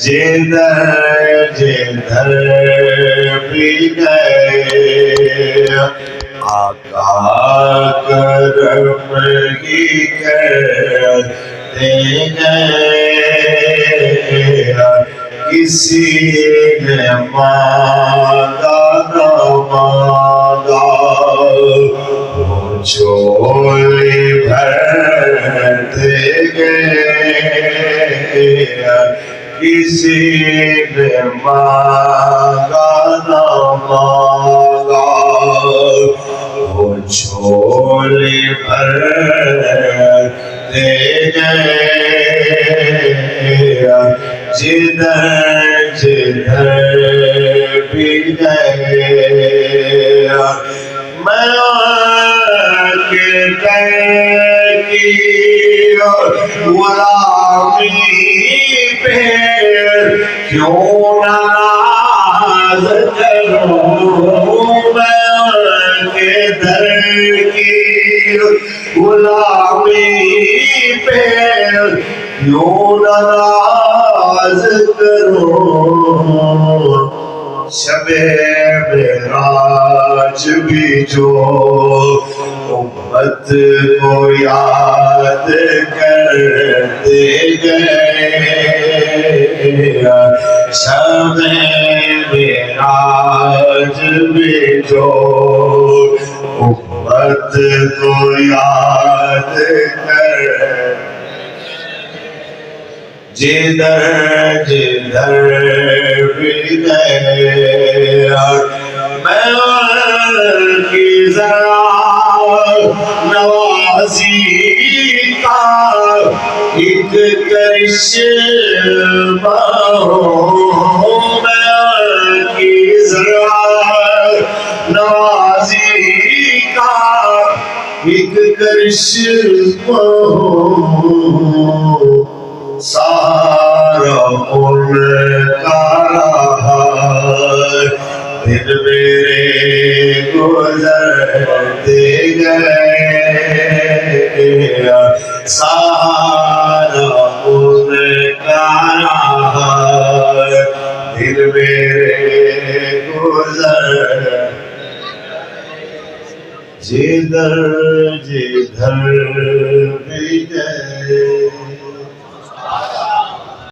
जिधर जिधर भी गए आका करम ही करते गए किसी ने मांगा न मांगा वो झोली भरते गए किसी ने मांगा न मांगा वो झोली भरते गए जिधर जिधर भी गए मैं के डर की गुलामी पे क्यों नाज करूं मैं के दर की गुलामी पे क्यों नाज करूं शबे मेराज भी जो उम्मत को याद करते गए शबे मेराज भी जो उम्मत को याद कर जिधर जिधर भी गए मैं की जरा नवाजी का एक करिश्मा हो मैं की जरा नवाजी का एक करिश्मा हो सारा उनका रहा दिन मेरे गुजरते गए सारा उनका रहा दिन मेरे गुजर जिधर जिधर भी गए